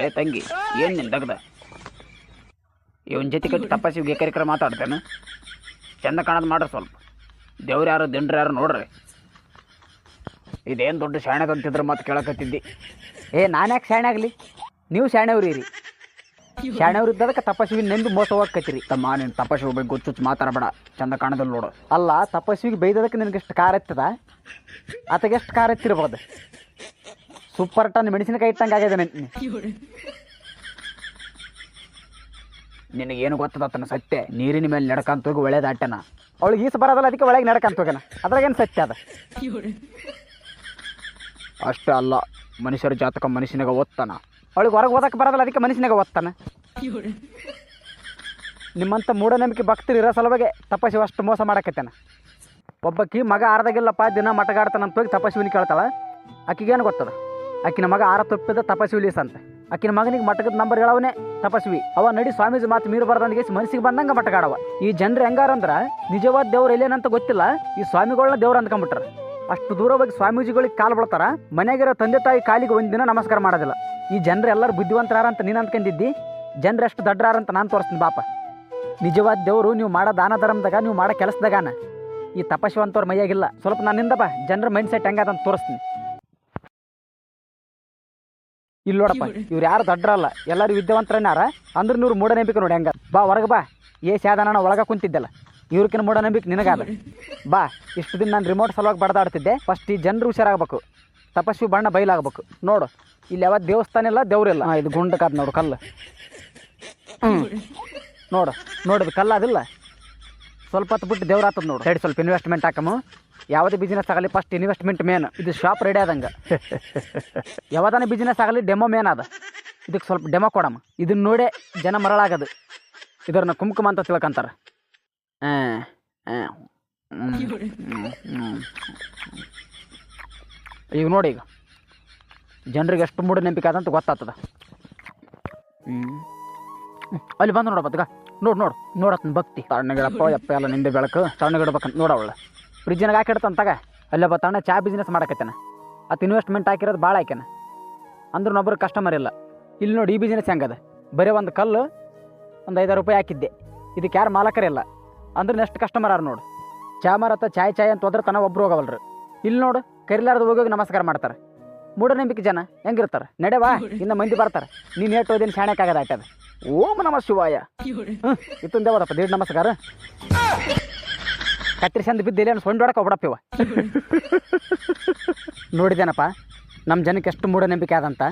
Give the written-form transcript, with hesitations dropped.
ಏ ತಂಗಿ ಏನು ನಿನ್ ದಗ್ದ ಇವನ್ ಜೊತೆ ಕಟ್ಟಿ ತಪ್ಪಾಸಿಗೆ ಕಾರ್ಯಕ್ರಮ ಮಾತಾಡ್ತೇನೆ ಚಂದ ಕಾಣೋದು ಮಾಡ್ರಿ ಸ್ವಲ್ಪ ದೇವ್ರು ಯಾರು ದಿಂಡ್ರು ಯಾರು ನೋಡ್ರಿ ಇದೇನು ದೊಡ್ಡ ಶಾಣೆದಂತಿದ್ರೆ ಮತ್ತೆ ಕೇಳಕತ್ತಿದ್ದಿ. ನಾನು ಯಾಕೆ ಶಾಣೆ ಆಗಲಿ, ನೀವು ಶಾಣೆವ್ರಿ ರೀ. ಶಾಣೆವ್ರು ಇದ್ದದಕ್ಕೆ ತಪಸ್ವಿಗೆ ನೆಂದು ಮೋಸ ಹೋಗ್ಕತ್ತೀರಿ. ತಮ್ಮ ನೀನು ತಪಸ್ವಿ ಬಗ್ಗೆ ಗೊಚ್ಚುಚ್ಚು ಮಾತಾಡಬೇಡ, ಚಂದ ಕಾಣೋದಿಲ್ಲ ನೋಡು. ಅಲ್ಲ, ತಪಸ್ವಿಗೆ ಬೈದದಕ್ಕೆ ನಿನಗೆಷ್ಟು ಕಾರ್ ಎತ್ತದ, ಆತಗೆಷ್ಟು ಕಾರ್ ಎತ್ತಿರ್ಬೋದು. ಸೂಪರ್ ಟನ್ ಮೆಣಸಿನಕಾಯಿ ಇಟ್ಟಂಗೆ ಆಗಿದೆ ನಿನಗೇನು ಗೊತ್ತದತ್ತನ ಸತ್ಯ, ನೀರಿನ ಮೇಲೆ ನಡ್ಕಂತ ಹೋಗಿ ಒಳ್ಳೇದು ಆಟನ. ಅವಳಿಗೆ ಈಸು ಬರೋದಲ್ಲ, ಅದಕ್ಕೆ ಒಳಗೆ ನಡ್ಕಂತ ಹೋಗ್ಯಾನ. ಅದ್ರಾಗೇನು ಸತ್ಯ ಅದ? ಅಷ್ಟೇ ಅಲ್ಲ, ಮನುಷ್ಯರ ಜಾತಕ ಮನುಷ್ಯನಿಗೆ ಓದ್ತಾನ. ಅವಳಿಗೆ ಹೊರಗೆ ಓದಕ್ಕೆ ಬರೋದಲ್ಲ, ಅದಕ್ಕೆ ಮನುಷ್ಯನಾಗ ಓದ್ತಾನೆ. ನಿಮ್ಮಂಥ ಮೂಢನಂಬಿಕೆ ಭಕ್ತರು ಇರೋ ಸಲುವಾಗಿ ತಪಸ್ವಿ ಅಷ್ಟು ಮೋಸ ಮಾಡಕತ್ತೇನ. ಒಬ್ಬಕ್ಕಿ ಮಗ ಆರ್ದಾಗಿಲ್ಲಪ್ಪ, ದಿನ ಮಟಗಾಡ್ತಾನಂತ ಹೋಗಿ ತಪಸ್ವಿನಿ ಕೇಳ್ತಾಳೆ. ಆಕಿಗೇನು ಗೊತ್ತದ? ಆಕಿನ ಮಗ ಆರ ತಪ್ಪಿದ ತಪಸ್ವಿ ಲೀಸ್ ಅಂತ. ಆಕಿನ ಮಗನಿಗೆ ಮಟಕದ ನಂಬರ್ ಹೇಳವನೇ ತಪಸ್ವಿ. ಅವ ನಡಿ ಸ್ವಾಮೀಜಿ ಮಾತು ಮೀರು ಬರ್ದಂಗೆ ಮನಸ್ಸಿಗೆ ಬಂದಂಗೆ ಮಟಗಾಡವ. ಈ ಜನರು ಹೆಂಗಾರಂದ್ರೆ ನಿಜವಾದ ದೇವ್ರು ಎಲ್ಲೇನಂತ ಗೊತ್ತಿಲ್ಲ, ಈ ಸ್ವಾಮಿಗಳನ್ನ ದೇವ್ರು ಅಂದ್ಕೊಂಬಿಟ್ರ. ಅಷ್ಟು ದೂರ ಹೋಗಿ ಸ್ವಾಮೀಜಿಗಳಿಗೆ ಕಾಲು ಬಿಡ್ತಾರ, ಮನೆಯಾಗಿರೋ ತಂದೆ ತಾಯಿ ಕಾಲಿಗೆ ಒಂದಿನ ನಮಸ್ಕಾರ ಮಾಡೋದಿಲ್ಲ. ಈ ಜನರು ಎಲ್ಲರೂ ಬುದ್ಧಿವಂತರಾರಂತ ನೀನು ಅಂದ್ಕೊಂಡಿದ್ದಿ, ಜನರು ಎಷ್ಟು ದಡ್ಡರಾರಂತ ನಾನು ತೋರಿಸ್ತೀನಿ ಬಾಪ. ನಿಜವಾದ ದೇವರು ನೀವು ಮಾಡೋ ದಾನ ಧರ್ಮದಾಗ, ನೀವು ಮಾಡೋ ಕೆಲಸದಾಗಾನ. ಈ ತಪಸ್ವಂತವ್ರ ಮೈಯಾಗಿಲ್ಲ. ಸ್ವಲ್ಪ ನನ್ನಿಂದ ಬಾ, ಜನರ ಮೈಂಡ್ ಸೆಟ್ ಹೆಂಗದಂತ ತೋರಿಸ್ತೀನಿ. ಇಲ್ಲಿ ನೋಡಪ್ಪ, ಇವ್ರು ಯಾರು ದಡ್ಡರಲ್ಲ, ಎಲ್ಲರೂ ವಿದ್ಯಾವಂತರನ್ನಾರ. ಅಂದ್ರೆ ನೀವು ಮೂಢನಂಬಿಕೆ ನೋಡಿ ಹೆಂಗ. ಬಾ ಹೊರಗೆ ಬಾ. ಶಾದನ ಒಳಗೆ ಕುಂತಿದ್ದೆಲ್ಲ, ಇವ್ರಕಿನ ಮೂಢನಂಬಿಕೆ ನಿನಗಾದ. ಬಾ, ಇಷ್ಟು ದಿನ ನಾನು ರಿಮೋಟ್ ಸಲುವಾಗಿ ಬಡ್ದಾಡ್ತಿದ್ದೆ. ಫಸ್ಟ್ ಈ ಜನರು ಹುಷಾರಾಗಬೇಕು, ತಪಸ್ವಿ ಬಣ್ಣ ಬಯಲಾಗಬೇಕು. ನೋಡು, ಇಲ್ಲಿ ಯಾವತ್ತು ದೇವಸ್ಥಾನ ಇಲ್ಲ, ದೇವ್ರಿಲ್ಲ. ಇದು ಗುಂಡಕಾದ ನೋಡು ಕಲ್ಲು. ನೋಡು ನೋಡಿದು ಕಲ್ಲು ಅದಿಲ್ಲ. ಸ್ವಲ್ಪ ಹೊತ್ತು ಬಿಟ್ಟು ದೇವ್ರ ಆಗ್ತದೆ ನೋಡು. ಸೈಡ್ ಸ್ವಲ್ಪ ಇನ್ವೆಸ್ಟ್ಮೆಂಟ್ ಹಾಕಮ್ಮ. ಯಾವುದೇ ಬಿಸ್ನೆಸ್ ಆಗಲಿ ಫಸ್ಟ್ ಇನ್ವೆಸ್ಟ್ಮೆಂಟ್ ಮೇನ್. ಇದು ಶಾಪ್ ರೆಡಿ ಆದಂಗೆ. ಯಾವ್ದಾನ ಬಿಸ್ನೆಸ್ ಆಗಲಿ ಡೆಮೋ ಮೇನ್ ಅದ. ಇದಕ್ಕೆ ಸ್ವಲ್ಪ ಡೆಮೋ ಕೊಡಮ್ಮ. ಇದನ್ನ ನೋಡೇ ಜನ ಮರಳಾಗದು. ಇದನ್ನ ಕುಂಕುಮ ಅಂತ ತಿಳ್ಕೊಂತಾರೆ. ಈಗ ನೋಡಿ, ಈಗ ಜನರಿಗೆ ಎಷ್ಟು ಮೂಢನಂಬಿಕೆ ಆದಂತ ಗೊತ್ತಾಗ್ತದ. ಅಲ್ಲಿ ಬಂದು ನೋಡಪ್ಪತ್ಗ. ನೋಡತ್ ಭಕ್ತಿ. ತಣ್ಣಗಿಡಪ್ಪ ಯಪ್ಪ ಎಲ್ಲ ನಿಂದೆ ಬೆಳಕು, ತಣ್ಣಗಿಡ್ಬೇಕಂತ ನೋಡವಳ. ಫ್ರಿಜ್ಜಿನಾಗ ಹಾಕಿಡ್ತಂತಾಗ ಅಲ್ಲೊಬ್ಬ ತಣ್ಣ ಚಾ ಬಿಸ್ನೆಸ್ ಮಾಡಕತ್ತೇನ. ಅದು ಇನ್ವೆಸ್ಟ್ಮೆಂಟ್ ಹಾಕಿರೋದು ಭಾಳ ಹಾಕ್ಯಾನ. ಅಂದ್ರೂ ಒಬ್ಬರು ಕಸ್ಟಮರ್ ಇಲ್ಲ. ಇಲ್ಲಿ ನೋಡಿ, ಈ ಬಿಸ್ನೆಸ್ ಹೆಂಗದ. ಬರೀ ಒಂದು ಕಲ್ಲು ಒಂದು 5,000 ರೂಪಾಯಿ ಹಾಕಿದ್ದೆ. ಇದಕ್ಕೆ ಯಾರು ಮಾಲಕರಿಲ್ಲ ಅಂದ್ರೆ ನೆಕ್ಸ್ಟ್ ಕಸ್ಟಮರ್ ಯಾರು ನೋಡು. ಚಾ ಮಾರತ್ತ ಚಾಯ್ ಅಂತ ಹೋದ್ರೆ ತನ ಒಬ್ರು ಹೋಗವಲ್ರಿ. ಇಲ್ಲಿ ನೋಡು, ಕರಿಲಾರ್ದು ಹೋಗೋಗಿ ನಮಸ್ಕಾರ ಮಾಡ್ತಾರೆ. ಮೂಢನಂಬಿಕೆ ಜನ ಹೆಂಗಿರ್ತಾರೆ. ನಡೆವಾ, ಇನ್ನು ಮಂದಿ ಬರ್ತಾರೆ. ನೀನು ಏಟು ಓದಿನ ಶಾಣೆಕಾಗದ ಆಯ್ತದ. ಓಂ ನಮಃ ಶಿವಾಯ. ಇತ್ತೊಂದೇ ಹೋದಪ್ಪ, ದೀಡ್ ನಮಸ್ಕಾರ. ಕತ್ತಿರಿ ಚಂದ ಬಿದ್ದಿಲ್ಲ ಏನು ಸೊಂಡೊಡಕ್ಕೆ ಹೋಗ್ಬಿಡಪ್ಪಿವ. ನೋಡಿದೇನಪ್ಪ ನಮ್ಮ ಜನಕ್ಕೆ ಎಷ್ಟು ಮೂಢನಂಬಿಕೆ ಆದಂತ.